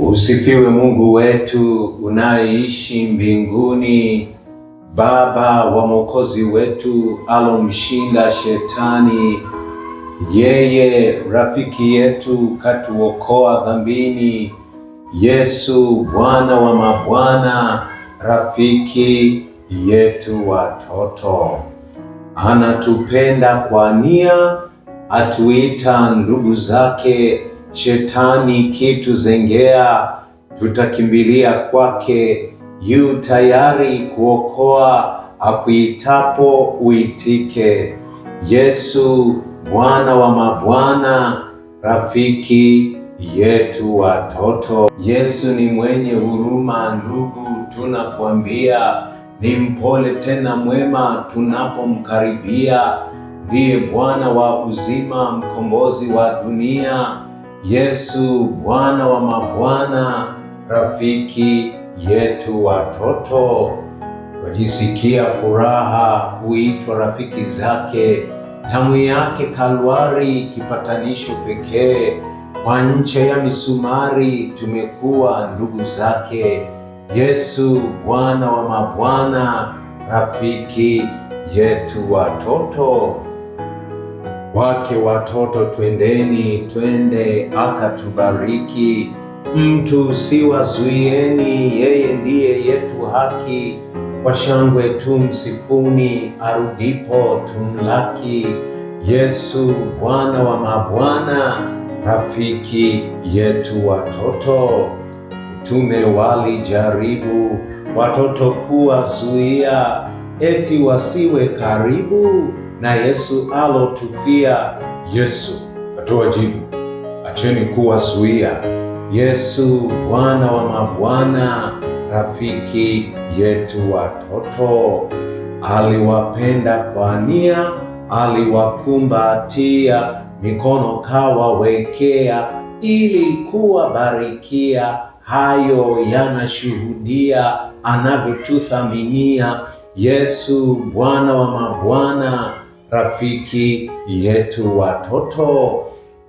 Usifiwe Mungu wetu unayeishi mbinguni, Baba wa Mwokozi wetu alomshinda Shetani. Yeye rafiki yetu katuokoa dhambini. Yesu Bwana wa mabwana, rafiki yetu watoto. Anatupenda kwa nia, atuita ndugu zake. Shetani kituzengea, tutakimbilia kwake. Yu tayari kuokoa, akuitapo uitike. Yesu Bwana wa mabwana, rafiki yetu watoto. Yesu ni mwenye huruma ndugu, tunakwambia. Ni mpole tena mwema tunapomkaribia. Ndiye Bwana wa uzima, mkombozi wa dunia. Yesu Bwana wa mabwana, rafiki yetu watoto. Wajisikia furaha kuitwa rafiki zake. Damu yake Kalvari, kipatanisho pekee. Kwa ncha ya misumari tumekuwa ndugu zake. Yesu Bwana wa mabwana, rafiki yetu watoto. Wake watoto, twende akatubariki. Mtu siwazuieni, yeye ndiye yetu haki. Kwa shangwe tumsifuni, arudipo tumlaki. Yesu Bwana wa mabwana, rafiki yetu watoto. Mtume walijaribu watoto kuwazuia, eti wasiwe karibu na Yesu alotufia. Yesu katoa jibu, acheni kuwazuia. Yesu Bwana wa mabwana, rafiki yetu watoto. Aliwapenda kwa nia, aliwakumbatia, mikono kawawekea, ili kuwabarikia. Hayo yanashuhudia anavyotuthaminia. Yesu Bwana wa mabwana, rafiki yetu watoto.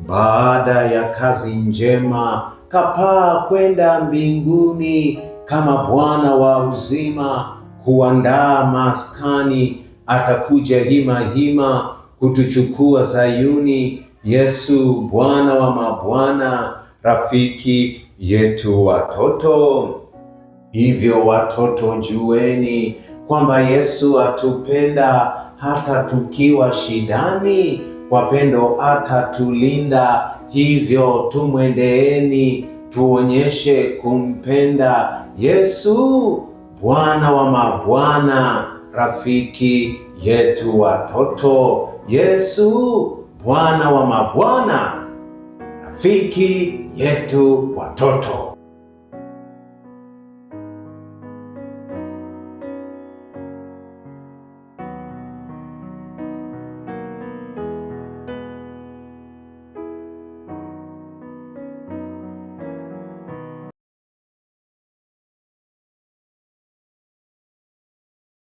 Baada ya kazi njema kapaa kwenda mbinguni, kama Bwana wa uzima kuandaa maskani. Atakuja hima kutuchukua Zayuni. Yesu Bwana wa mabwana, rafiki yetu watoto. Hivyo watoto, jueni kwamba Yesu atupenda hata tukiwa shidani. Kwa pendo atatulinda, hivyo tumwendeeni, tuonyeshe kumpenda. Yesu Bwana wa mabwana, rafiki yetu watoto. Yesu Bwana wa mabwana, rafiki yetu watoto.